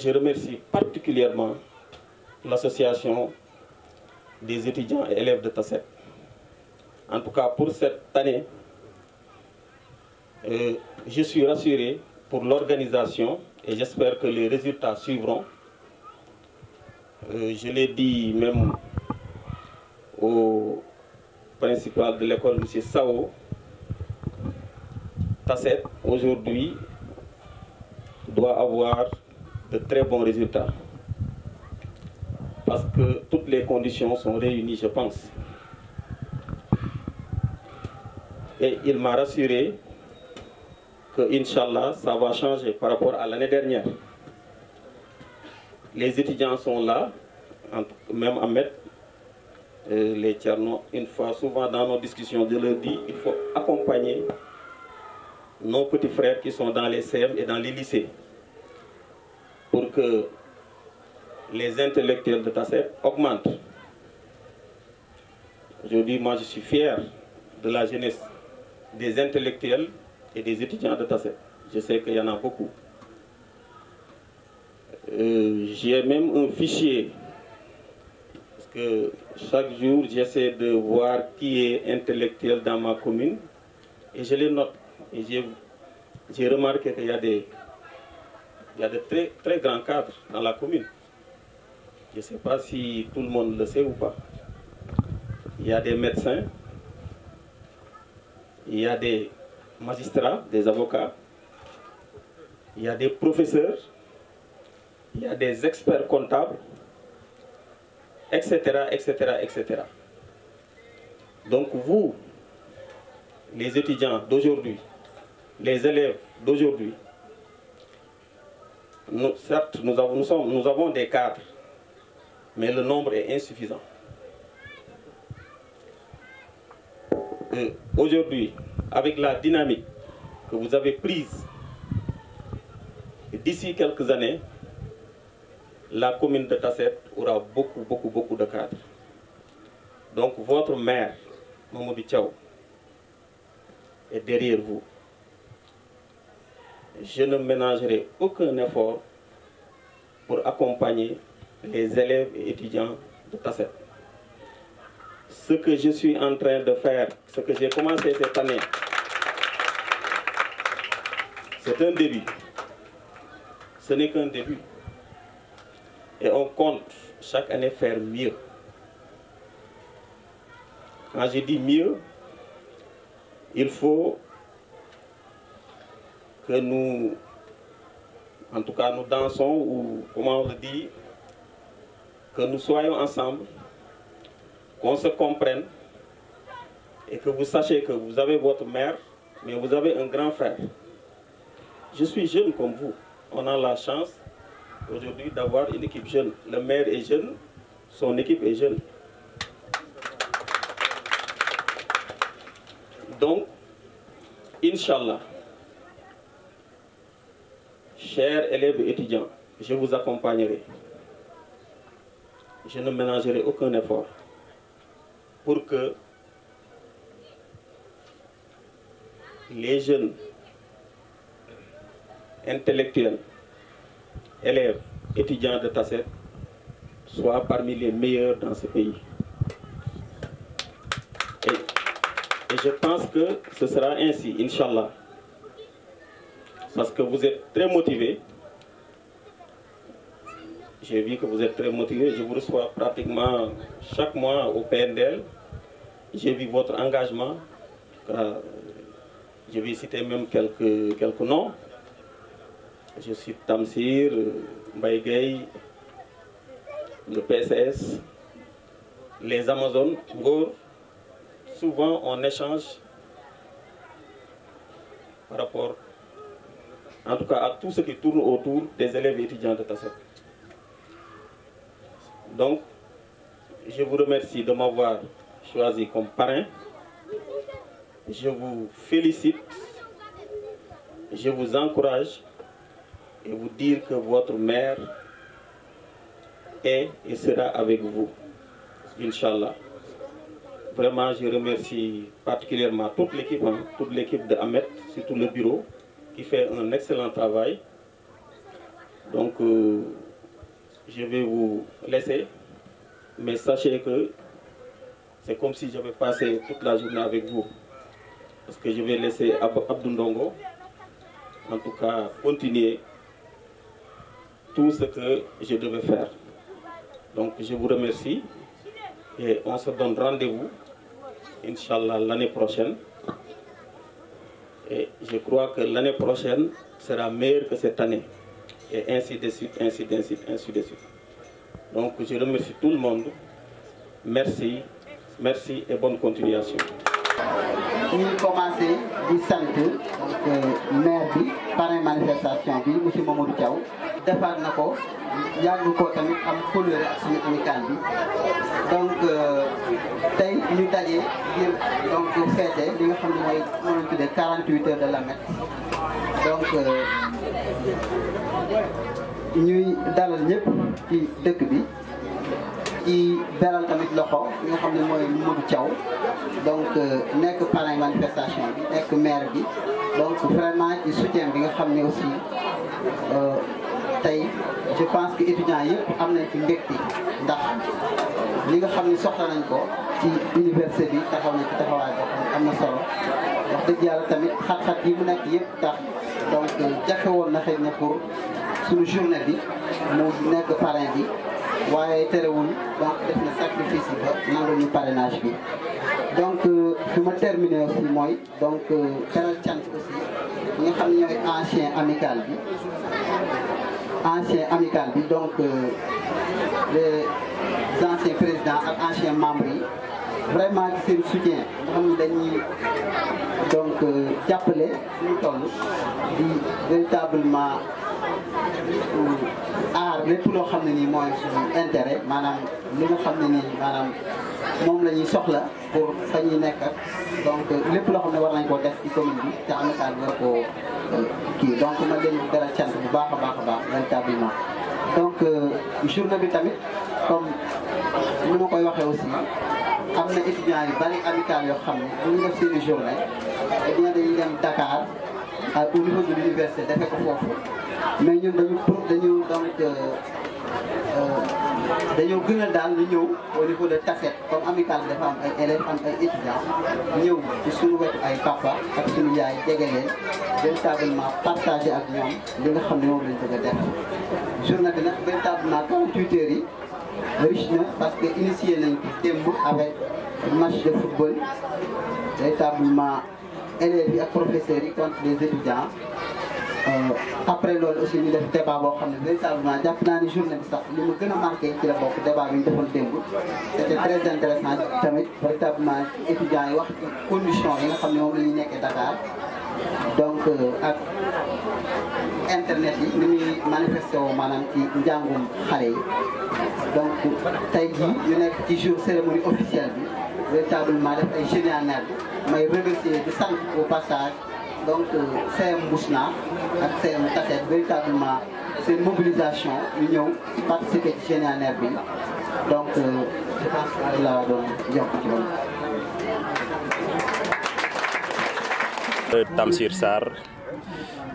je remercie particulièrement l'association des étudiants et élèves de Tasset. En tout cas, pour cette année, je suis rassuré pour l'organisation et j'espère que les résultats suivront. Je l'ai dit même au principal de l'école, M. Sao, Tasset, aujourd'hui, doit avoir de très bons résultats. Parce que toutes les conditions sont réunies, je pense. Et il m'a rassuré que, Inch'Allah, ça va changer par rapport à l'année dernière. Les étudiants sont là, même à mettre les Tcherno. Une fois, souvent dans nos discussions, je leur dis il faut accompagner nos petits frères qui sont dans les CM et dans les lycées pour que les intellectuels de Tasset augmentent. Aujourd'hui, moi, je suis fier de la jeunesse des intellectuels et des étudiants de Tasset. Je sais qu'il y en a beaucoup. J'ai même un fichier, parce que chaque jour, j'essaie de voir qui est intellectuel dans ma commune, et je les note. Et j'ai remarqué qu'il y a de très, très grands cadres dans la commune. Je ne sais pas si tout le monde le sait ou pas. Il y a des médecins, il y a des magistrats, des avocats, il y a des professeurs, il y a des experts comptables, etc., etc., etc. Donc vous, les étudiants d'aujourd'hui, les élèves d'aujourd'hui, certes, nous avons des cadres, mais le nombre est insuffisant. Aujourd'hui, avec la dynamique que vous avez prise, d'ici quelques années, la commune de Tasset aura beaucoup de cadres. Donc votre maire, Mamoudou Thiaw, est derrière vous. Je ne ménagerai aucun effort pour accompagner les élèves et étudiants de Tasset. Ce que je suis en train de faire, ce que j'ai commencé cette année, c'est un début. Ce n'est qu'un début. Et on compte chaque année faire mieux. Quand je dis mieux, il faut que nous, en tout cas nous dansons, ou comment on le dit, que nous soyons ensemble, qu'on se comprenne, et que vous sachiez que vous avez votre mère, mais vous avez un grand frère. Je suis jeune comme vous. On a la chance aujourd'hui d'avoir une équipe jeune. Le maire est jeune, son équipe est jeune. Donc, Inch'Allah, chers élèves et étudiants, je vous accompagnerai. Je ne ménagerai aucun effort pour que les jeunes intellectuels, élèves, étudiants de Tasset soient parmi les meilleurs dans ce pays. Et je pense que ce sera ainsi, Inch'Allah. Parce que vous êtes très motivés. J'ai vu que vous êtes très motivés. Je vous reçois pratiquement chaque mois au PNDL. J'ai vu votre engagement. Je vais citer même quelques noms. Je cite Tamsir, Mbaye, le PSS, les Amazones, Gour. Souvent on échange par rapport, en tout cas, à tout ce qui tourne autour des élèves et étudiants de Tasset. Donc, je vous remercie de m'avoir choisi comme parrain. Je vous félicite, je vous encourage et vous dire que votre mère est et sera avec vous, Inch'Allah. Vraiment, je remercie particulièrement toute l'équipe de Ahmed, surtout le bureau, qui fait un excellent travail. Donc, je vais vous laisser, mais sachez que c'est comme si j'avais passé toute la journée avec vous. Parce que je vais laisser Abdou Ndongo, en tout cas, continuer tout ce que je devais faire. Donc, je vous remercie et on se donne rendez-vous, Inch'Allah, l'année prochaine. Et je crois que l'année prochaine sera meilleure que cette année. Et ainsi de suite, ainsi de suite, ainsi de suite. Donc, je remercie tout le monde. Merci, merci et bonne continuation. Nous commençons du centre, maire bi, par une manifestation, bi, M. Mamadou Thiaw, defar na ko, yàgg ko tamit am couleur ak suñu amical bi. Donc, tey ñu daje ngir donc fêter li nga xam ne mooy mën a tuddee 48 heures de la Met. Donc, ñuy dalal ñëpp ci dëkk bi. ci beral tamit loxo nga xam ne mooy Mamadou Thiaw donc nekk parrain manifestation bi nekk maire bi donc vraiment ci soutien bi nga xam ne aussi tey je pense que étudiants yëpp am nañ ci mbégte ndax li nga xam ne soxla nañ ko ci université bi taxaw na ci taxawaay boo xam ne am na solo wax dëgg yàlla tamit xat-xat yi mu nekk yëpp tax donc jafe woon na xëy na pour suñu journée bi mu nekk parrain bi waaye terewul donc def na sacrifice yi ba nangu ñu parrainage bi donc fi ma terminé aussi mooy donc teral cant aussi ñi nga xam ne ñooy ancien amical bi donc les anciens présidents ak anciens membres yi vraiment ci seen soutien nga xam ne dañuy donc jàppale suñu toll di véritablement aar lépp loo xam ne nii mooy suñu intérêt maanaam li nga xam ne nii maanaam moom la ñuy soxla pour fa ñuy nekk donc lépp loo xam ne war nañ koo def ci commune bi te amical bi war koo kii donc ma leen dara cant bu baax a baax véritablement donc journée bi tamit comme ni ma koy waxee aussi am na étudiants yu bari amical yoo xam ne bu ñu def seeni journée et bien dañuy dem Dakar au niveau de l'université defee ko foofu mais ñun dañu donc dañoo gën a daal ñu ñëw au niveau de Tassette comme amical dafa am ay élèves am ay étudiants ñëw ci suñu wetu ay papa ak suñu yaay jege leen véritablement partager ak ñoom li nga xam ne moom lañ bëgg a def. journée bi nag véritablement 48 heures yi riche na parce que initié nañ démb avec match de football véritablement élèves yi ak professeurs yi contre les étudiants. Après loolu aussi ñu def débat boo xam ne véritablement jàpp naa ni journée bi sax li ma gën a marqué ci la bokk débat bi ñu defoon démb c'était très intéressant tamit véritablement étudiants yi wax ci conditions yi nga xam ne moom la ñuy nekkee Dakar donc ak internet yi ni muy manifesté woo maanaam ci njàngum xale yi donc tey jii ñu nekk ci jour cérémonie officielle bi véritablement def ay génial may remercier di sant au passage donc CM Mbousna ak CM Tassette véritablement seen mobilisation ñu ñëw participer ci génial bi donc je pense que la doon yokk ci loolu. Tamsir Sarr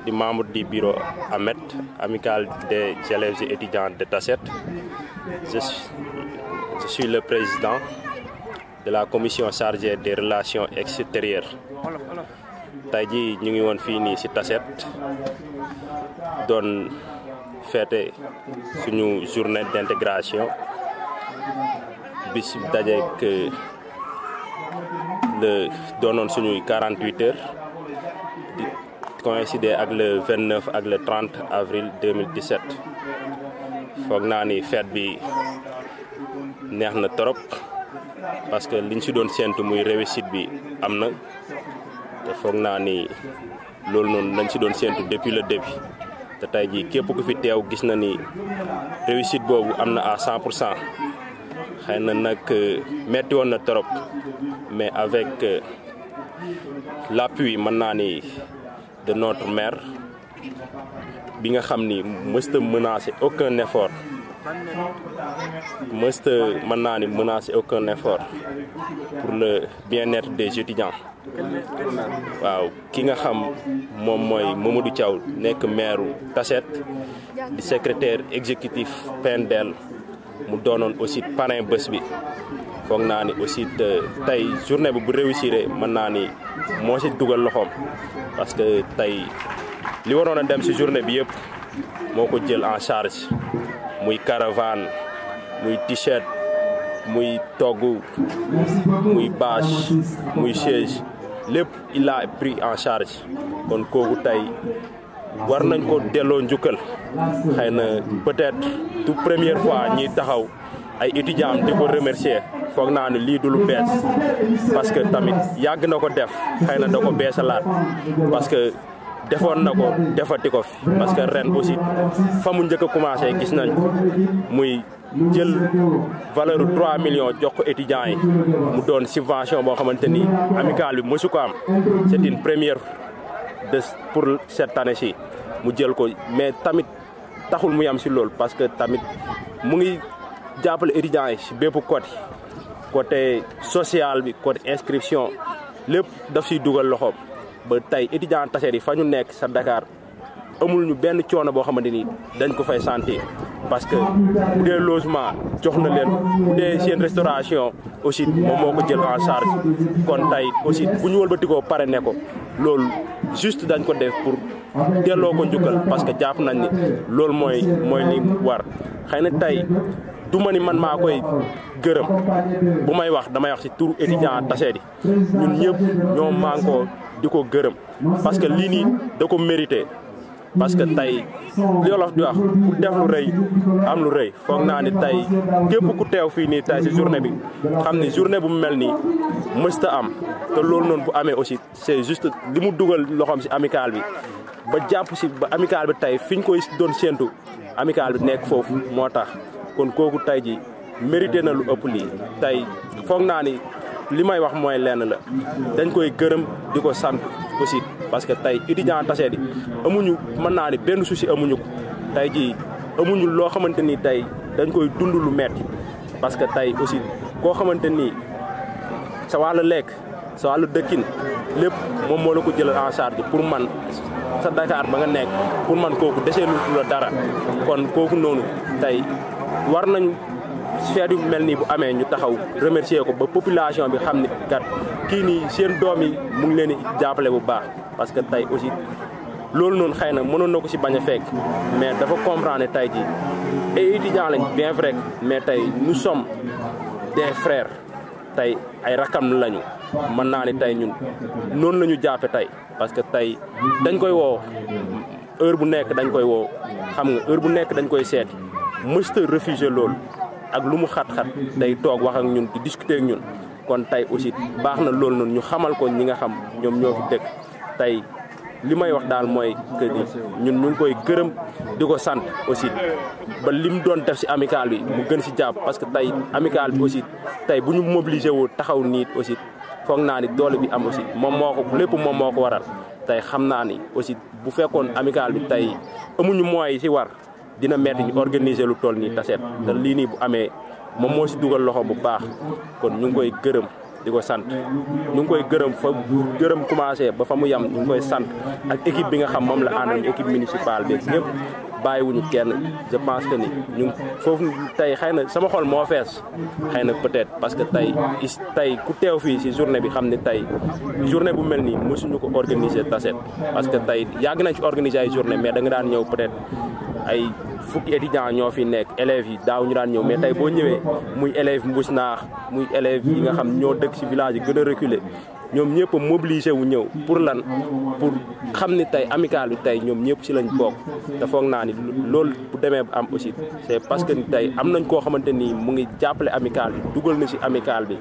di membre du bureau AMET, Amicale des élèves et étudiants de Tassette. Je suis le président de la commission chargée des relations extérieures. Tey jii ñu ngi woon fii nii ci Tassette doon fêter suñu journée d'intégration bis dajeek le doonoon suñuy 48 heures di coïncider ak le 29 ak le 30 avril 2017 foog naa ni fête bi neex na trop parce que liñ ci doon séntu muy réussite bi am na te foog naa ni loolu noonu lañ ci doon séntu depuis le début te tey jii képp ku fi teew gis na ni réussite boobu am na à 100%. xëy na nag metti woon na trop mais avec l'appui mën naa ni de notre maire bi nga xam ni mësta menacer aucun effort mësta mën naa ni menacer aucun effort pour le bien-être des étudiants. waaw ki nga xam moom mooy Mamadou Thiaw nekk maire Tassette di secrétaire exécutif PNDL mu doonoon aussi parrain bés bi foog naa ni aussi tey journée bi bu réussir mën naa ni moo si dugal loxoom parce que tey li waroon a dem si journée bi yëpp moo ko jël en charge muy caravane muy t-shirt muy togg muy bâche muy chaise lépp il a pris en charge kon kooku tey war nañ ko delloo njukkal xëy na peut-être tout première fois ñuy taxaw ay étudiants di ko remercier foog naa ne lii du lu bees parce que tamit yàgg na ko def xëy na da ko beesalaat parce que defoon na ko defati ko fi parce que ren aussi fa mu njëkk a commencé gis nañ muy jël valeur 3 millions jox ko étudiants yi mu doon subvention boo xamante ni amicale bi mësu ko am c'est une première pour cette année ci mu jël ko mais tamit taxul muy am si loolu parce que tamit mu ngi jàppale étudiants yi si bépp côté social bi côté inscription lépp daf siy dugal loxoom ba tey étudiant Tassette yi fa ñu nekk sa Dakar amul ñu benn coono boo xamante ni dañ ko fay sentir parce que bu dee logement jox na leen bu dee seen restauration aussi moom moo ko jël en charge kon tey aussi bu ñu wëlbatikoo pare ne ko loolu juste dañ ko def pour delloo ko njukkal parce que jàpp nañ ni loolu mooy li war xëy na tey du ma ni man maa koy gërëm bu may wax damay wax ci turu étudiant Tassette yi ñun ñëpp ñoo mànkoo di ko gërëm parce que lii nii da ko mérité parce que tey li Wolof di wax ku def lu rëy am lu rëy foog naa ni tey képp ku teew fii nii tey ci journée bi xam ni journée bu mu mel nii mësta am te loolu noonu bu amee aussi c'est juste li mu dugal loxoom ci amicale bi ba jàpp ci ba amicale bi tey fi ñu koy doon séentu amicale bi nekk foofu moo tax kon kooku tey ji mérité na lu ëpp lii tey foog naa ni li may wax mooy lenn la dañ koy gërëm di ko sant aussi parce que tey étudiant Tassette yi amuñu mën naa ni benn souci amuñu ko tey jii amuñu loo xamante ni tey dañ koy dund lu metti parce que tey aussi koo xamante ni sa wàllu lekk sa wàllu dëkkin lépp moom moo la ko jëlal en charge pour man sa Dakar ba nga nekk pour man kooku desee lu la dara kon kooku noonu tey war nañ feet yu mel nii bu amee ñu taxaw remercier ko ba population bi xam ni kat kii nii seen doom yi mu ngi leen di jàppale bu baax parce que tey aussi loolu noonu xëy na mënoon na ko si bañ a fekk mais dafa comprendre tey jii ay étudiants lañ bien vrai mais tey nous sommes des frères tey ay rakam lañu mën naa ni tey ñun noonu la ñu jàppe tey parce que tey dañ koy woo heure bu nekk dañ koy woo xam nga heure bu nekk dañ koy seeti mësta refuser loolu ak lu mu xat-xat day toog wax ak ñun di discuter ak ñun kon tey aussi baax na loolu noonu ñu xamal ko ñi nga xam ñoom ñoo fi dëkk tey li may wax daal mooy que ni ñun ñu ngi koy gërëm di ko sant aussi ba lim doon def ci amicale bi mu gën ci jàpp parce que tey amicale bi aussi tey bu ñu mobiliser woo taxaw niit aussi foog naa ni doole bi am aussi moom moo ko lépp moom moo ko waral tey xam naa ni aussi bu fekkoon amicale bi tey amuñu moyens yi ci war dina metti ñu organiser lu toll nii Tassette te lii nii bu amee moom moo ci dugal loxo bu baax kon ñu ngi koy gërëm di ko sant ñu ngi koy gërëm fa gërëm commencé ba fa mu yam ñu ngi koy sant ak équipe bi nga xam moom la àndal équipe municipale bi ñëpp bàyyiwuñu kenn je pense que ni ñu foofu tey xëy na sama xol moo fees xëy na peut-être parce que tey ku teew fii ci journée bi xam ne tey journée bu mel nii mësuñu ko organiser Tassette parce que tey yàgg nañ ci organiser ay journée mais da nga daan ñëw peut-être ay fukki étudiants ñoo fi nekk élèves yi daaw ñu daan ñëw mais tey boo ñëwee muy élèves Mbousnakh muy élèves yi nga xam ñoo dëkk ci village yi gën a reculé ñoom ñëpp a mobilisé wu ñëw pour lan pour xam ni tey amicale bi tey ñoom ñëpp ci lañ bokk te foog naa ni loolu bu demee ba am aussi c'est parce que tey am nañ koo xamante ni mu ngi jàppale amicale bi dugal na ci amicale bi